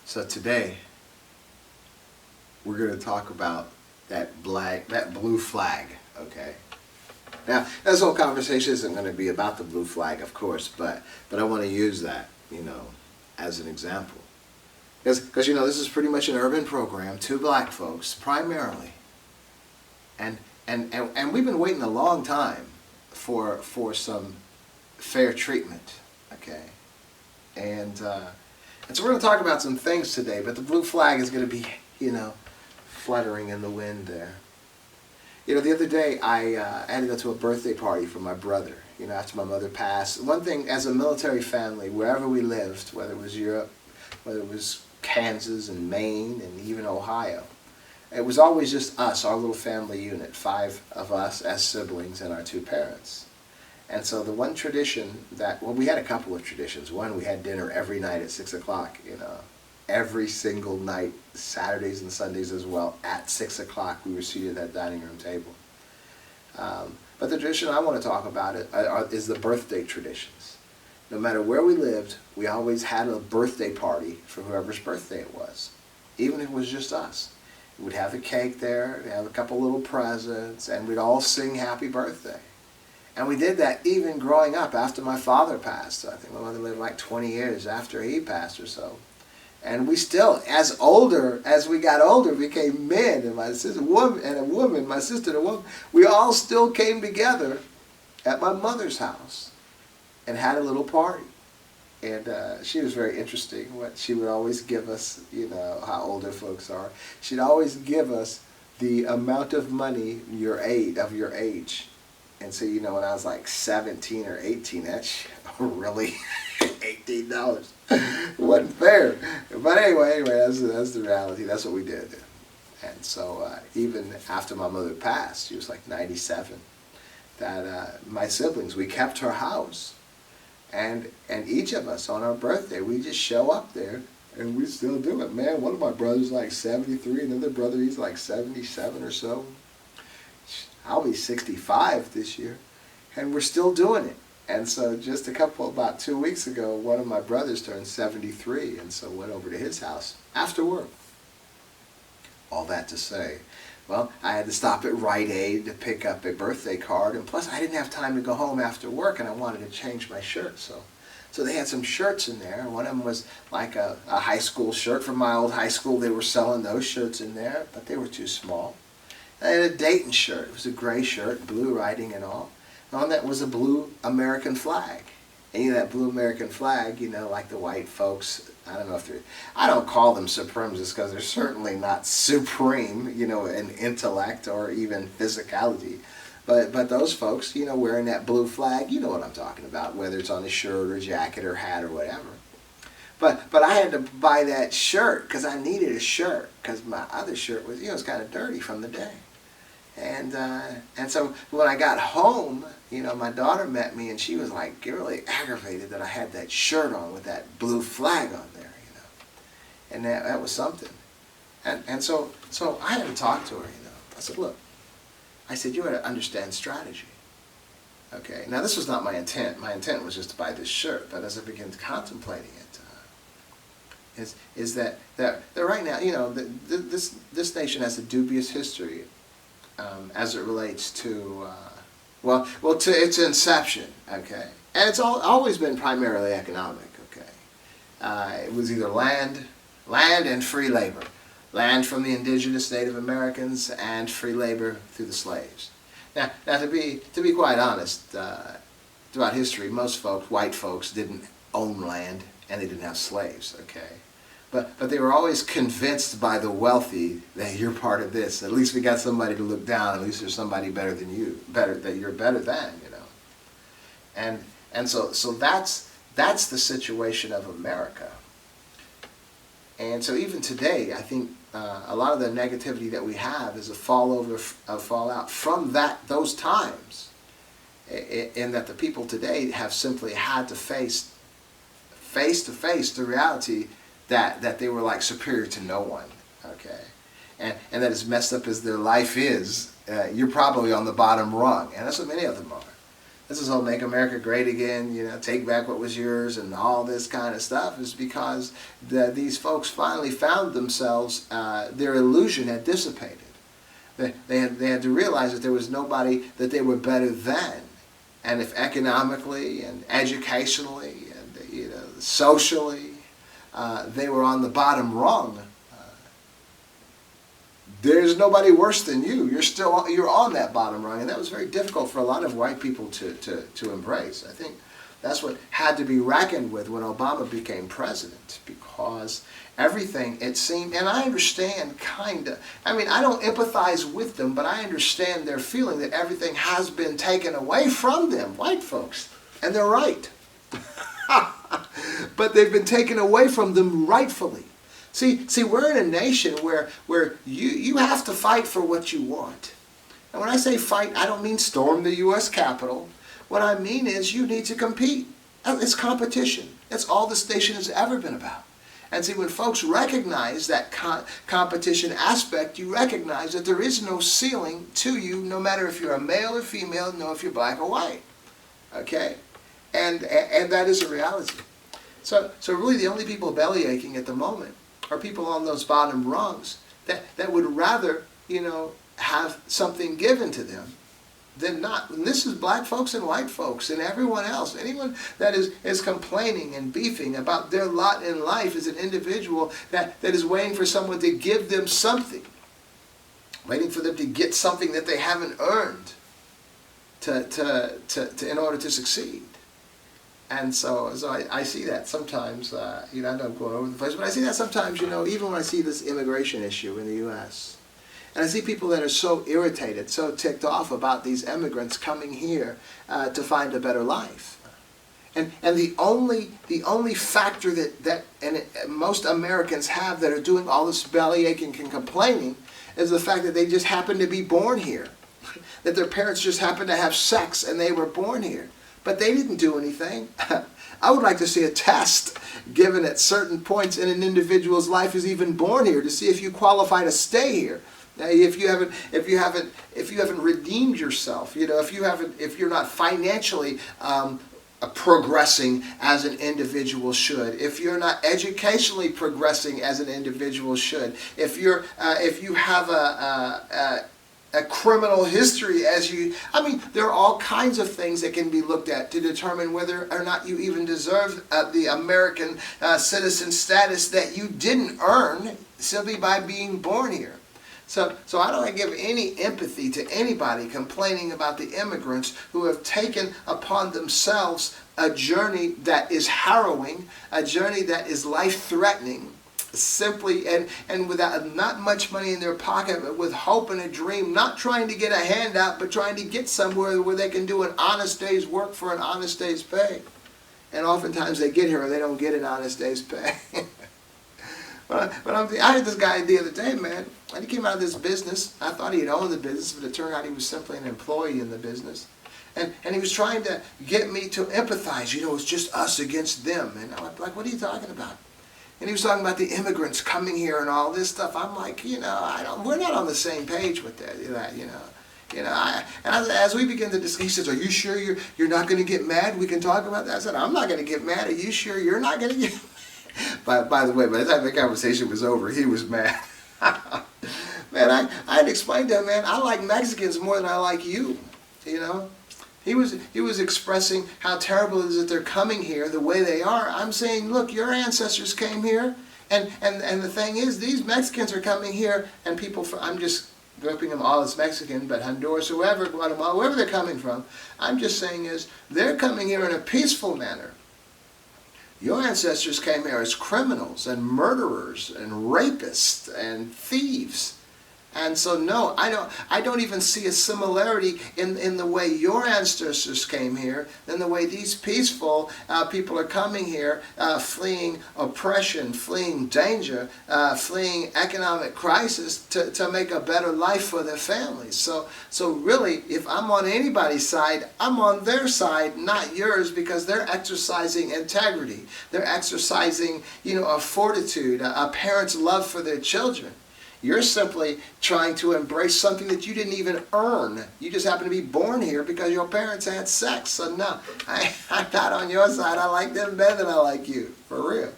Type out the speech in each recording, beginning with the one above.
So today we're going to talk about that blue flag, okay? Now, this whole conversation isn't going to be about the blue flag, of course, but I want to use that, as an example. Because this is pretty much an urban program to black folks, primarily. And we've been waiting a long time for some fair treatment, okay? And so we're going to talk about some things today, but the blue flag is going to be, fluttering in the wind there. The other day I had to go to a birthday party for my brother, after my mother passed. One thing, as a military family, wherever we lived, whether it was Europe, whether it was Kansas and Maine and even Ohio, it was always just us, our little family unit, 5 of us as siblings and our 2 parents. And so the one tradition we had a couple of traditions. One, we had dinner every night at 6 o'clock, every single night, Saturdays and Sundays as well, at 6 o'clock we were seated at that dining room table. But the tradition I want to talk about is the birthday traditions. No matter where we lived, we always had a birthday party for whoever's birthday it was, even if it was just us. We'd have a cake there, we'd have a couple little presents, and we'd all sing happy birthday. And we did that even growing up after my father passed. I think my mother lived like 20 years after he passed or so. And we still, as we got older, became men, and my sister, my sister and a woman, we all still came together at my mother's house and had a little party. And she was very interesting. She would always give us, how older folks are, she'd always give us the amount of money of your age. And so, when I was like 17 or 18, that's really $18. Wasn't fair. But anyway, that's the reality. That's what we did. And so even after my mother passed, she was like 97, that my siblings, we kept her house. And each of us on our birthday, we just show up there and we still do it. Man, one of my brothers like 73, another brother, he's like 77 or so. I'll be 65 this year, and we're still doing it. And so just about 2 weeks ago, one of my brothers turned 73, and so went over to his house after work. All that to say, well, I had to stop at Rite Aid to pick up a birthday card, and plus I didn't have time to go home after work, and I wanted to change my shirt. So they had some shirts in there. One of them was like a high school shirt from my old high school. They were selling those shirts in there, but they were too small. I had a Dayton shirt. It was a gray shirt, blue writing and all. And on that was a blue American flag. And that blue American flag, like the white folks, I don't call them supremacists because they're certainly not supreme, in intellect or even physicality. But those folks, wearing that blue flag, you know what I'm talking about, whether it's on a shirt or jacket or hat or whatever. But I had to buy that shirt because I needed a shirt because my other shirt was, was kind of dirty from the day. And so when I got home, my daughter met me and she was like really aggravated that I had that shirt on with that blue flag on there, And that was something. And so I had to talk to her, I said, look, you got to understand strategy. Okay, now this was not my intent. My intent was just to buy this shirt, but as I began contemplating it, is that right now, this nation has a dubious history as it relates to, to its inception, okay? And it's always been primarily economic, okay? It was either land and free labor. Land from the indigenous Native Americans and free labor through the slaves. Now to be quite honest, throughout history, most folks, white folks, didn't own land and they didn't have slaves, okay? But they were always convinced by the wealthy that you're part of this. At least we got somebody to look down. At least there's somebody better than you, that you're better than, And so that's the situation of America. And so even today, I think a lot of the negativity that we have is a fallout from those times, in that the people today have simply had to face to face the reality that they were like superior to no one, okay? And that as messed up as their life is, you're probably on the bottom rung, and that's what many of them are. this is all make America great again, take back what was yours and all this kind of stuff, is because these folks finally found themselves, their illusion had dissipated. They had to realize that there was nobody that they were better than. And if economically and educationally and socially they were on the bottom rung, there's nobody worse than you. You're on that bottom rung, and that was very difficult for a lot of white people to embrace. I think that's what had to be reckoned with when Obama became president, because everything, it seemed, and I understand kinda. I mean, I don't empathize with them, but I understand their feeling that everything has been taken away from them, white folks, and they're right. But they've been taken away from them rightfully. See, we're in a nation where you have to fight for what you want. And when I say fight, I don't mean storm the U.S. Capitol. What I mean is you need to compete. It's competition. That's all this nation has ever been about. And see, when folks recognize that competition aspect, you recognize that there is no ceiling to you, no matter if you're a male or female, no if you're black or white. Okay? And that is a reality. So really the only people belly aching at the moment are people on those bottom rungs that would rather, have something given to them than not. And this is black folks and white folks and everyone else. Anyone that is complaining and beefing about their lot in life is an individual that is waiting for someone to give them something. Waiting for them to get something that they haven't earned in order to succeed. And so I see that sometimes, I know I'm going over the place, but I see that sometimes, even when I see this immigration issue in the U.S., and I see people that are so irritated, so ticked off about these immigrants coming here to find a better life. And the only factor that most Americans have that are doing all this belly aching and complaining is the fact that they just happen to be born here. That their parents just happen to have sex and they were born here. But they didn't do anything. I would like to see a test given at certain points in an individual's life who's even born here to see if you qualify to stay here. If you haven't redeemed yourself, if you're not financially progressing as an individual should, if you're not educationally progressing as an individual should, if you have a criminal history there are all kinds of things that can be looked at to determine whether or not you even deserve the American citizen status that you didn't earn simply by being born here. So I don't give any empathy to anybody complaining about the immigrants who have taken upon themselves a journey that is harrowing, a journey that is life-threatening, simply and without not much money in their pocket, but with hope and a dream, not trying to get a handout, but trying to get somewhere where they can do an honest day's work for an honest day's pay. And oftentimes they get here and they don't get an honest day's pay. I had this guy the other day, man, and he came out of this business. I thought he had owned the business, but it turned out he was simply an employee in the business. And he was trying to get me to empathize. It's just us against them. And I'm like, what are you talking about? And he was talking about the immigrants coming here and all this stuff. I'm like, we're not on the same page with that, as we begin to discuss, he says, are you sure you're not going to get mad? We can talk about that. I said, I'm not going to get mad. Are you sure you're not going to get mad? By the way, by the time the conversation was over, he was mad. Man, I had explained to him, man, I like Mexicans more than I like you, He was expressing how terrible it is that they're coming here the way they are. I'm saying, look, your ancestors came here, and the thing is, these Mexicans are coming here, and people from, I'm just grouping them all as Mexican, but Honduras, whoever, Guatemala, wherever they're coming from, I'm just saying is, they're coming here in a peaceful manner. Your ancestors came here as criminals and murderers and rapists and thieves. And so no, I don't even see a similarity in the way your ancestors came here than the way these peaceful people are coming here, fleeing oppression, fleeing danger, fleeing economic crisis to make a better life for their families. So really, if I'm on anybody's side, I'm on their side, not yours, because they're exercising integrity. They're exercising, a fortitude, a parent's love for their children. You're simply trying to embrace something that you didn't even earn. You just happen to be born here because your parents had sex. So no, I'm not on your side. I like them better than I like you, for real.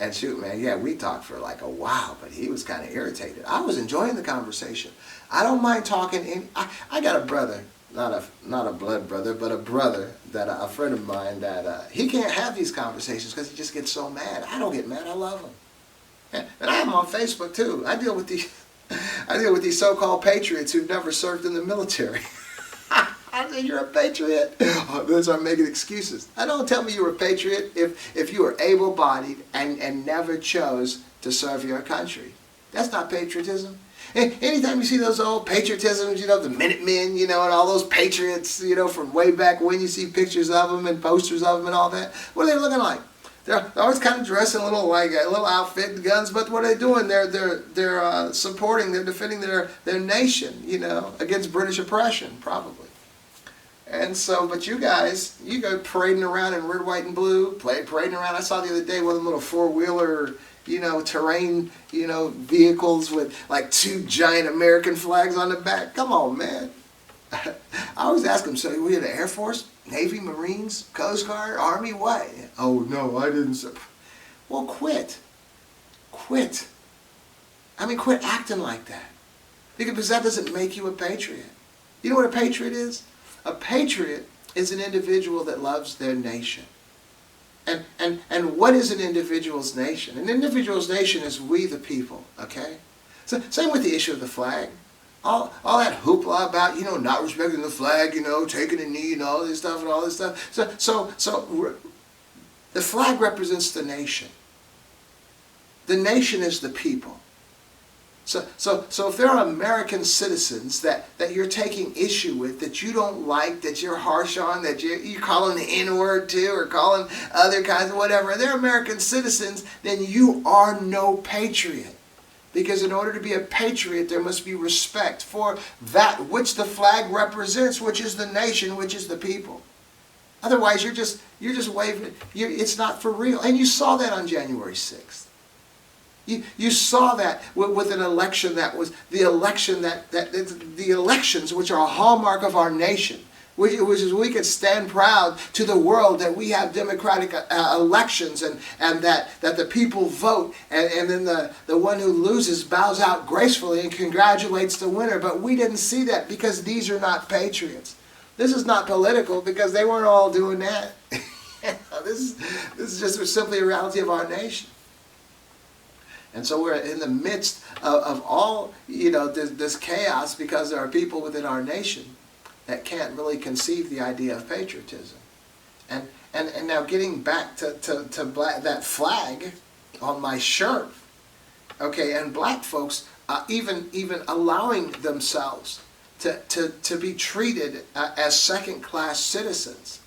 And shoot, man, yeah, we talked for like a while, but he was kind of irritated. I was enjoying the conversation. I don't mind talking. I got a brother, not a blood brother, but a brother, that a friend of mine that he can't have these conversations because he just gets so mad. I don't get mad. I love him. And I have him on Facebook too. I deal with these so-called patriots who've never served in the military. I say, you're a patriot? Oh, those are making excuses. Don't tell me you're a patriot if you were able-bodied and never chose to serve your country. That's not patriotism. Anytime you see those old patriotisms, the Minutemen, and all those patriots, from way back when, you see pictures of them and posters of them and all that, what are they looking like? They're always kind of dressed in a little outfit and guns, but what are they doing? They're supporting, they're defending their nation, against British oppression, probably. And so, but you guys, you go parading around in red, white, and blue, parading around. I saw the other day one of them little four-wheeler, terrain, vehicles with like 2 giant American flags on the back. Come on, man. I always ask them, so we in the Air Force, Navy, Marines, Coast Guard, Army, what? Oh, no, I didn't. Well, quit. Quit. Quit acting like that. Because that doesn't make you a patriot. You know what a patriot is? A patriot is an individual that loves their nation. And what is an individual's nation? An individual's nation is we the people, okay? So same with the issue of the flag. All that hoopla about, not respecting the flag, taking a knee and all this stuff. So the flag represents the nation. The nation is the people. So if there are American citizens that you're taking issue with, that you don't like, that you're harsh on, that you're calling the N-word to, or calling other kinds of whatever, they're American citizens, then you are no patriot. Because in order to be a patriot, there must be respect for that which the flag represents, which is the nation, which is the people. Otherwise, you're just waving. It's not for real. And you saw that on January 6th. You saw that with an election that was the election the elections which are a hallmark of our nation, which is we could stand proud to the world that we have democratic elections and that the people vote and then the one who loses bows out gracefully and congratulates the winner. But we didn't see that because these are not patriots. This is not political because they weren't all doing that. This is just simply a reality of our nation. And so we're in the midst of all, this chaos because there are people within our nation that can't really conceive the idea of patriotism. And now getting back to black, that flag on my shirt, okay, and black folks even allowing themselves to be treated as second-class citizens.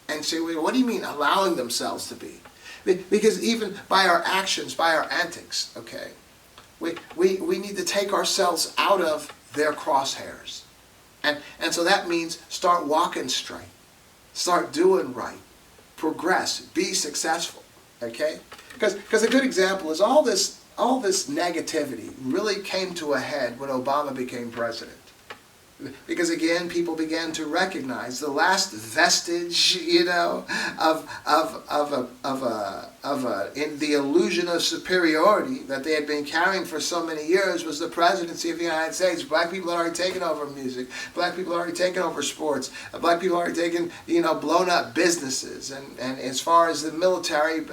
And say, well, what do you mean allowing themselves to be? Because even by our actions, by our antics, okay, we need to take ourselves out of their crosshairs. And so that means start walking straight. Start doing right. Progress. Be successful. Okay? Because a good example is all this negativity really came to a head when Obama became president. Because again, people began to recognize the last vestige, in the illusion of superiority that they had been carrying for so many years was the presidency of the United States. Black people had already taken over music. Black people had already taken over sports. Black people had already taken, blown up businesses. And as far as the military,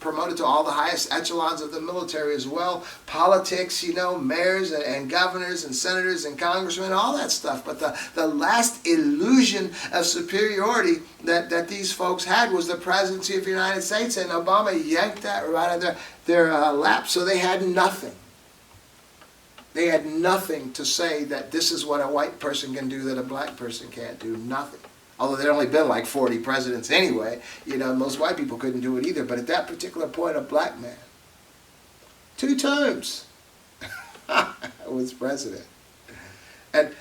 promoted to all the highest echelons of the military as well. Politics, mayors and governors and senators and congressmen, all that stuff. But the last illusion of superiority that these folks had was the presidency of the United States, and Obama yanked that right out of their lap. So they had nothing. They had nothing to say that this is what a white person can do that a black person can't do. Nothing. Although there had only been like 40 presidents anyway. Most white people couldn't do it either. But at that particular point, a black man, 2 terms, was president.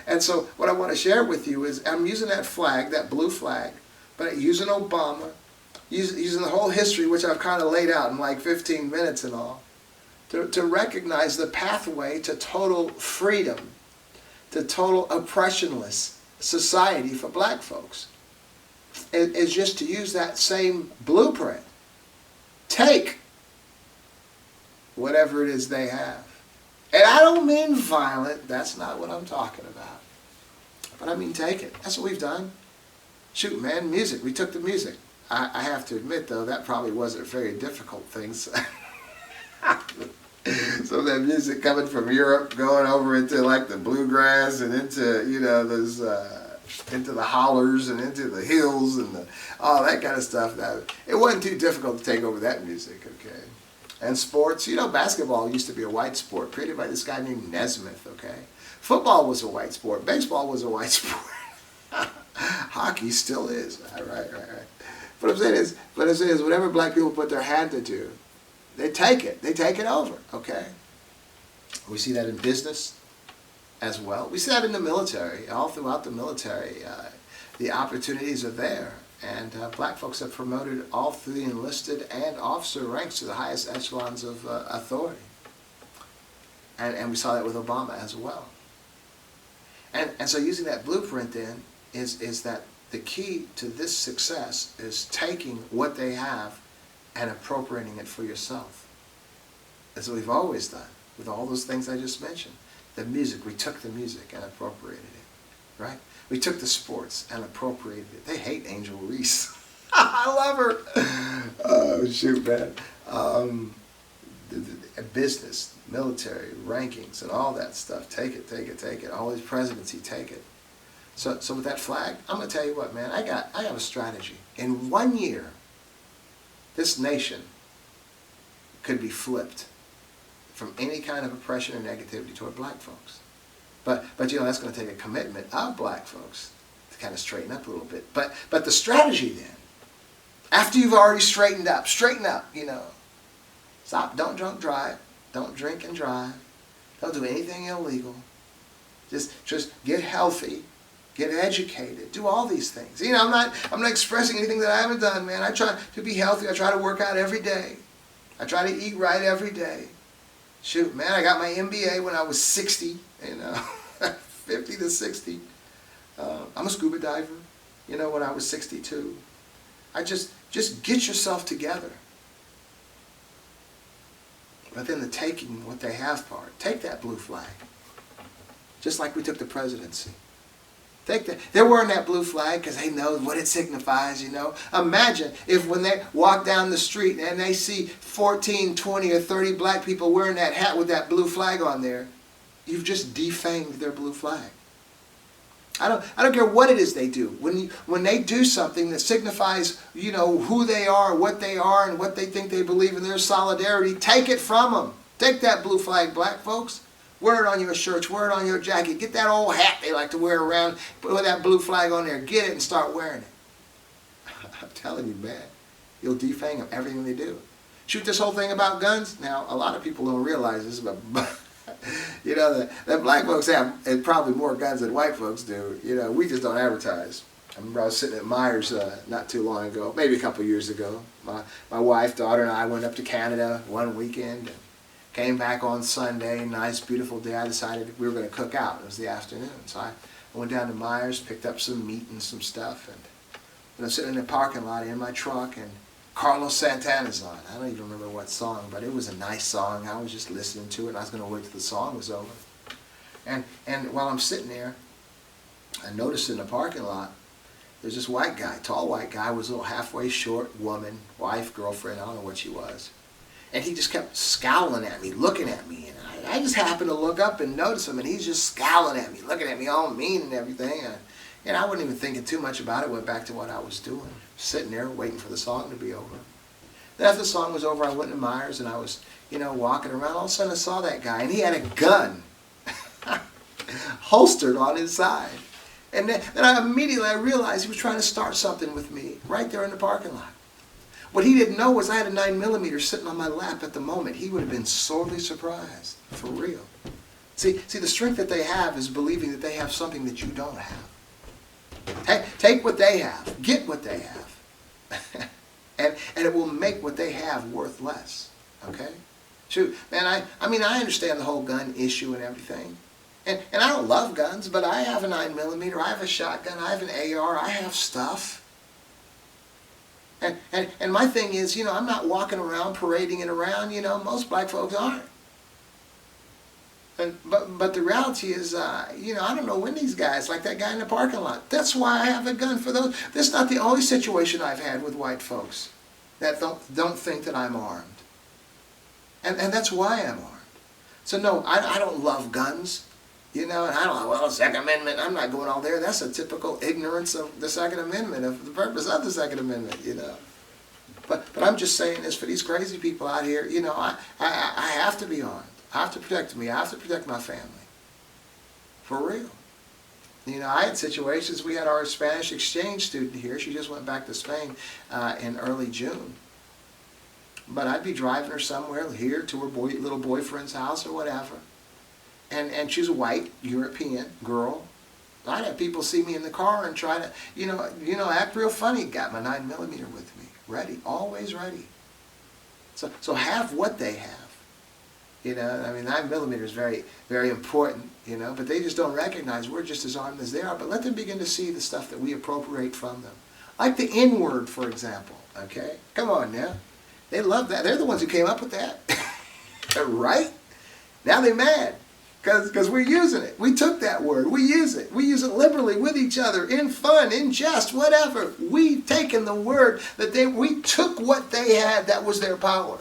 And so what I want to share with you is I'm using that flag, that blue flag, but using Obama, using the whole history, which I've kind of laid out in like 15 minutes and all, to recognize the pathway to total freedom, to total oppressionless society for black folks. Is just to use that same blueprint. Take whatever it is they have. And I don't mean violent. That's not what I'm talking about. But I mean take it. That's what we've done. Shoot, man, music. We took the music. I have to admit, though, that probably wasn't a very difficult thing. Some of that music coming from Europe, going over into like the bluegrass and into, you know, those, into the hollers and into the hills and all that kind of stuff. It wasn't too difficult to take over that music, okay? And sports, you know, basketball used to be a white sport, created by this guy named Nesmith, okay? Football was a white sport. Baseball was a white sport. Hockey still is. Right. What I'm saying is, whatever black people put their hand to do, they take it. They take it over, okay? We see that in business as well. We see that in the military. All throughout the military, the opportunities are there. And black folks have promoted all through the enlisted and officer ranks to the highest echelons of authority. And we saw that with Obama as well. And so using that blueprint then is that the key to this success is taking what they have and appropriating it for yourself. That's what we've always done with all those things I just mentioned. The music, we took the music and appropriated it, right? We took the sports and appropriated it. They hate Angel Reese. I love her. Oh, shoot, man. The business, military, rankings, and all that stuff. Take it. All these presidency, take it. So with that flag, I'm going to tell you what, man. I have a strategy. In 1 year, this nation could be flipped from any kind of oppression or negativity toward black folks. But you know, that's going to take a commitment of black folks to kind of straighten up a little bit. But the strategy then, after you've already straightened up, you know. Stop, don't drunk drive, don't drink and drive, don't do anything illegal. Just get healthy, get educated, do all these things. You know, I'm not expressing anything that I haven't done, man. I try to be healthy, I try to work out every day. I try to eat right every day. Shoot, man, I got my MBA when I was 60, you know, 50 to 60. I'm a scuba diver, you know, when I was 62. Just get yourself together. But then the taking what they have part. Take that blue flag. Just like we took the presidency. Take that. They're wearing that blue flag because they know what it signifies, you know. Imagine if when they walk down the street and they see 14, 20, or 30 black people wearing that hat with that blue flag on there, you've just defamed their blue flag. I don't care what it is they do. When they do something that signifies, you know, who they are, what they are, and what they think they believe in their solidarity, take it from them. Take that blue flag, black folks. Wear it on your shirts, wear it on your jacket. Get that old hat they like to wear around, put that blue flag on there. Get it and start wearing it. I'm telling you, man, you'll defang them, everything they do. Shoot, this whole thing about guns. Now, a lot of people don't realize this, but you know, that black folks have probably more guns than white folks do. You know, we just don't advertise. I remember I was sitting at Myers not too long ago, maybe a couple years ago. My wife, daughter, and I went up to Canada one weekend and came back on Sunday. Nice, beautiful day. I decided we were going to cook out. It was the afternoon. So I went down to Myers, picked up some meat and some stuff. And I'm sitting in the parking lot in my truck, and Carlos Santana's on. I don't even remember what song, but it was a nice song. I was just listening to it, and I was going to wait till the song was over. And while I'm sitting there, I noticed in the parking lot, there's this white guy, tall white guy, was a little halfway short woman, wife, girlfriend, I don't know what she was. And he just kept scowling at me, looking at me. And I just happened to look up and notice him, and he's just scowling at me, looking at me all mean and everything. And I wasn't even thinking too much about it, went back to what I was doing, sitting there waiting for the song to be over. Then after the song was over, I went to Myers, and I was, you know, walking around. All of a sudden I saw that guy, and he had a gun holstered on his side. And then I immediately realized he was trying to start something with me right there in the parking lot. What he didn't know was I had a 9mm sitting on my lap at the moment. He would have been sorely surprised, for real. See, the strength that they have is believing that they have something that you don't have. Take what they have. Get what they have. and it will make what they have worth less. Okay? Shoot, man, I mean, I understand the whole gun issue and everything. And I don't love guns, but I have a 9mm, I have a shotgun, I have an AR, I have stuff. And my thing is, you know, I'm not walking around parading it around, you know, most black folks aren't. But the reality is, you know, I don't know when these guys, like that guy in the parking lot, that's why I have a gun for those. This is not the only situation I've had with white folks that don't think that I'm armed. And that's why I'm armed. So no, I don't love guns. You know, and I don't know, well, Second Amendment, I'm not going all there. That's a typical ignorance of the Second Amendment, of the purpose of the Second Amendment, you know. But I'm just saying this for these crazy people out here, you know, I have to be armed. I have to protect me. I have to protect my family. For real. You know, I had situations, we had our Spanish exchange student here. She just went back to Spain in early June. But I'd be driving her somewhere here to her little boyfriend's house or whatever. And she's a white European girl. I'd have people see me in the car and try to, you know, act real funny. Got my 9mm with me, ready, always ready. So have what they have. You know, I mean, 9mm is very, very important. You know, but they just don't recognize we're just as armed as they are. But let them begin to see the stuff that we appropriate from them, like the N-word, for example. Okay, come on now, they love that. They're the ones who came up with that, right? Now they're mad. Because we're using it. We took that word. We use it. We use it liberally with each other, in fun, in jest, whatever. We've taken the word that we took what they had that was their power.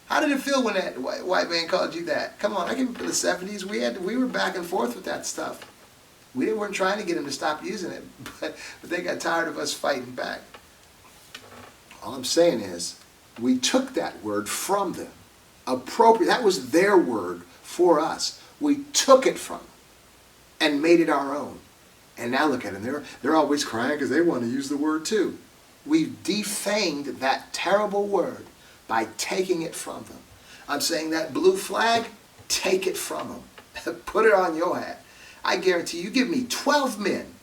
How did it feel when that white man called you that? Come on, I can remember the 70s. We were back and forth with that stuff. We weren't trying to get them to stop using it, but they got tired of us fighting back. All I'm saying is, we took that word from them. Appropriate. That was their word for us. We took it from them and made it our own. And now look at them. They're always crying because they want to use the word too. We've defanged that terrible word by taking it from them. I'm saying that blue flag, take it from them. Put it on your hat. I guarantee you, give me 12 men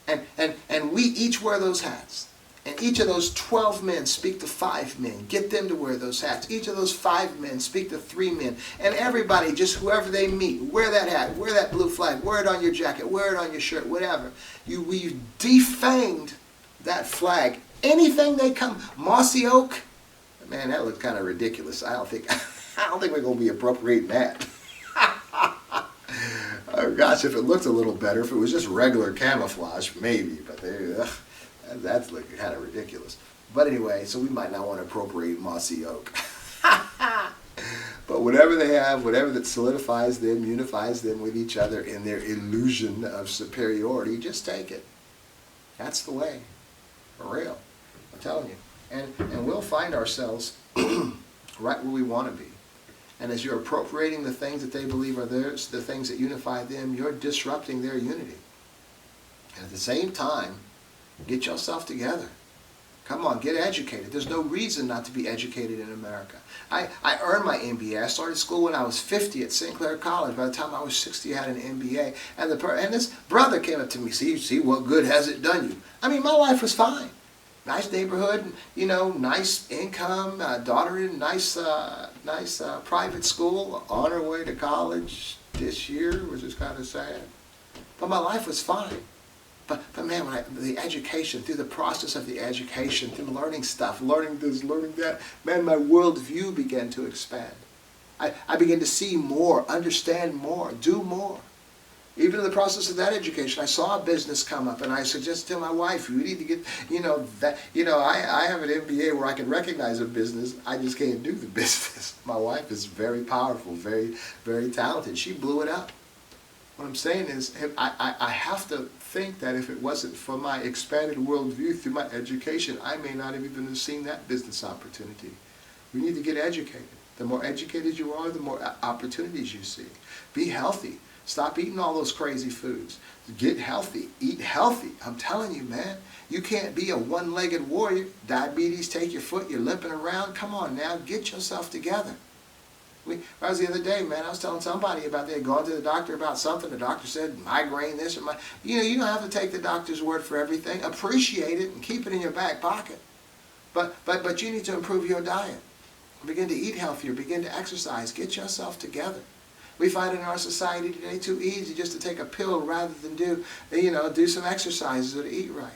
and we each wear those hats. And each of those 12 men speak to 5 men. Get them to wear those hats. Each of those 5 men speak to 3 men. And everybody, just whoever they meet, wear that hat, wear that blue flag, wear it on your jacket, wear it on your shirt, whatever. We've defanged that flag. Anything they come, mossy oak, man, that looks kind of ridiculous. I don't think we're going to be appropriating that. Oh gosh, if it looked a little better, if it was just regular camouflage, maybe. But that's looking kind of ridiculous. But anyway, so we might not want to appropriate mossy oak. But whatever they have, whatever that solidifies them, unifies them with each other in their illusion of superiority, just take it. That's the way. For real. I'm telling you. And we'll find ourselves right where we want to be. And as you're appropriating the things that they believe are theirs, the things that unify them, you're disrupting their unity. And at the same time, get yourself together. Come on, get educated. There's no reason not to be educated in America. I earned my MBA. I started school when I was 50 at St. Clair College. By the time I was 60, I had an MBA. And this brother came up to me, see what good has it done you? I mean, my life was fine. Nice neighborhood, you know, nice income, daughter in nice private school, on her way to college this year, which is kind of sad. But my life was fine. But man, the education, through the process of the education, through learning stuff, learning this, learning that, man, my worldview began to expand. I began to see more, understand more, do more. Even in the process of that education, I saw a business come up, and I suggested to my wife, "You need to get, I have an MBA where I can recognize a business. I just can't do the business." My wife is very powerful, very, very talented. She blew it up. What I'm saying is, I have to think that if it wasn't for my expanded worldview through my education, I may not have even seen that business opportunity. We need to get educated. The more educated you are, the more opportunities you see. Be healthy. Stop eating all those crazy foods. Get healthy. Eat healthy. I'm telling you, man. You can't be a one-legged warrior. Diabetes, take your foot, you're limping around. Come on now, get yourself together. I was the other day, man, I was telling somebody about they had gone to the doctor about something. The doctor said, migraine this or you don't have to take the doctor's word for everything. Appreciate it and keep it in your back pocket. But you need to improve your diet. Begin to eat healthier. Begin to exercise. Get yourself together. We find in our society today too easy just to take a pill rather than do some exercises or to eat right.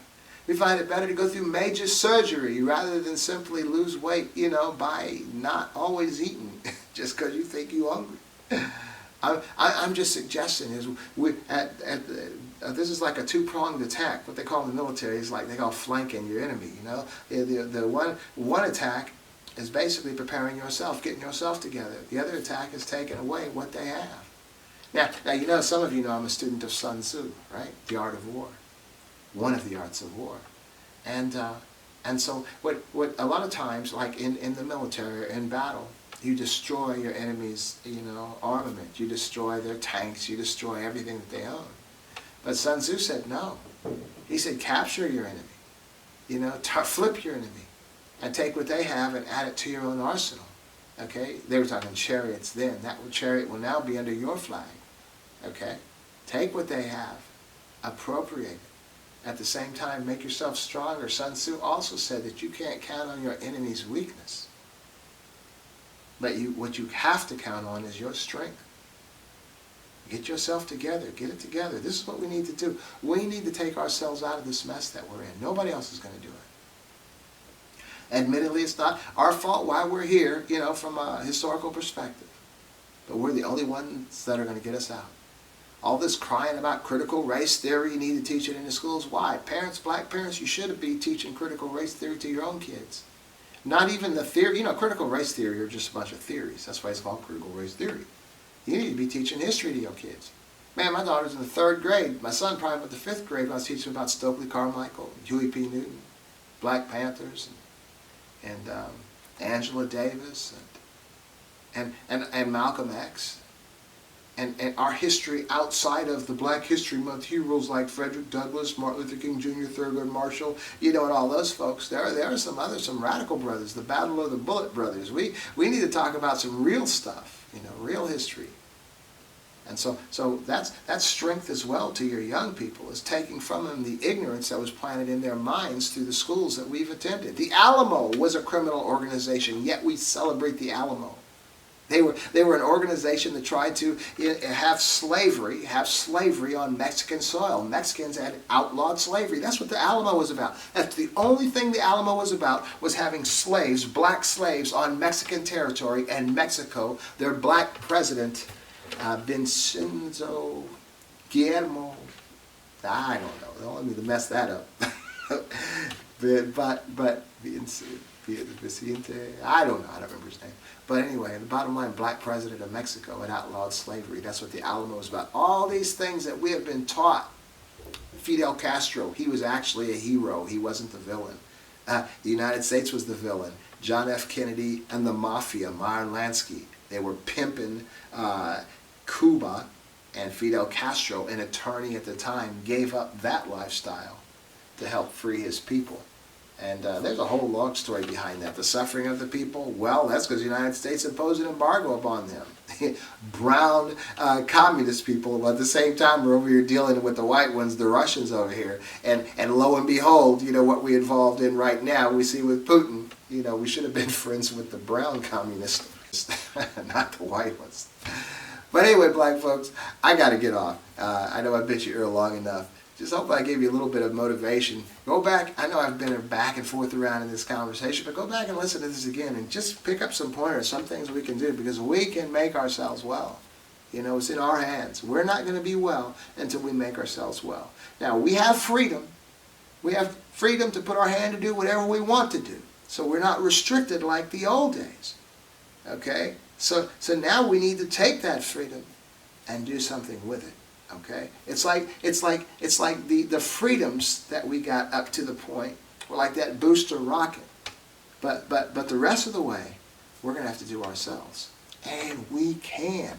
We find it better to go through major surgery rather than simply lose weight, by not always eating just because you think you're hungry. I'm just suggesting is this is like a two-pronged attack. What they call in the military is like they call flanking your enemy. The one attack is basically preparing yourself, getting yourself together. The other attack is taking away what they have. Now some of you know I'm a student of Sun Tzu, right? The Art of War, one of the arts of war, and so what a lot of times, like in the military, in battle, you destroy your enemy's armament, you destroy their tanks, you destroy everything that they own. But Sun Tzu said no. He said capture your enemy, flip your enemy, and take what they have and add it to your own arsenal. Okay? They were talking chariots then. That chariot will now be under your flag. Okay? Take what they have, appropriate it. At the same time, make yourself stronger. Sun Tzu also said that you can't count on your enemy's weakness. But what you have to count on is your strength. Get yourself together. Get it together. This is what we need to do. We need to take ourselves out of this mess that we're in. Nobody else is going to do it. Admittedly, it's not our fault why we're here, from a historical perspective. But we're the only ones that are going to get us out. All this crying about critical race theory, you need to teach it in the schools. Why? Parents, black parents, you should be teaching critical race theory to your own kids. Not even the theory, critical race theory are just a bunch of theories. That's why it's called critical race theory. You need to be teaching history to your kids. Man, my daughter's in the 3rd grade. My son probably in the 5th grade. I was teaching about Stokely Carmichael, Huey P. Newton, Black Panthers, and Angela Davis, and Malcolm X. And our history outside of the Black History Month heroes like Frederick Douglass, Martin Luther King Jr., Thurgood Marshall, and all those folks. There are some radical brothers, the Battle of the Bullet Brothers. We need to talk about some real stuff, real history. And so that's strength as well to your young people, is taking from them the ignorance that was planted in their minds through the schools that we've attended. The Alamo was a criminal organization, yet we celebrate the Alamo. They were an organization that tried to have slavery on Mexican soil. Mexicans had outlawed slavery. That's what the Alamo was about. That's the only thing the Alamo was about, was having slaves, black slaves, on Mexican territory. And Mexico, their black president, Vincenzo Guillermo, I don't know. Don't let me mess that up. but Vicente, I don't know. I don't remember his name. But anyway, the bottom line, black president of Mexico had outlawed slavery. That's what the Alamo was about. All these things that we have been taught. Fidel Castro, he was actually a hero. He wasn't the villain. The United States was the villain. John F. Kennedy and the Mafia, Meyer Lansky, they were pimping Cuba, and Fidel Castro, an attorney at the time, gave up that lifestyle to help free his people. And there's a whole long story behind that. The suffering of the people, well, that's because the United States imposed an embargo upon them. Brown communist people, but at the same time we're over here dealing with the white ones, the Russians over here. And lo and behold, what we're involved in right now, we see with Putin, we should have been friends with the brown communists, not the white ones. But anyway, black folks, I got to get off. I know I bit your ear long enough. Just hope I gave you a little bit of motivation. Go back. I know I've been back and forth around in this conversation, but go back and listen to this again and just pick up some pointers, some things we can do, because we can make ourselves well. It's in our hands. We're not going to be well until we make ourselves well. Now, we have freedom. We have freedom to put our hand to do whatever we want to do. So we're not restricted like the old days. Okay? So now we need to take that freedom and do something with it. Okay, it's like the freedoms that we got up to the point were like that booster rocket, but the rest of the way we're gonna have to do ourselves, and we can.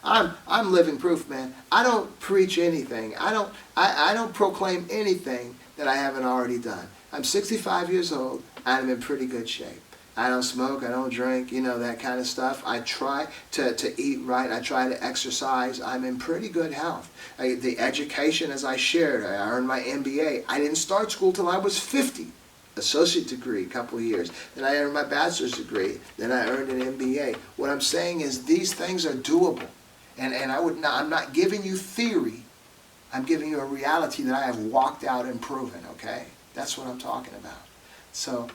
I'm living proof, man. I don't preach anything. I don't proclaim anything that I haven't already done. I'm 65 years old. I'm in pretty good shape. I don't smoke, I don't drink, that kind of stuff. I try to eat right. I try to exercise. I'm in pretty good health. The education, as I shared, I earned my MBA. I didn't start school till I was 50. associate degree, a couple of years. Then I earned my bachelor's degree. Then I earned an MBA. What I'm saying is these things are doable. And I'm not giving you theory. I'm giving you a reality that I have walked out and proven, okay? That's what I'm talking about. So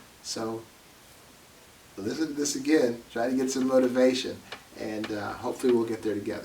listen to this again. Try to get some motivation. And hopefully we'll get there together.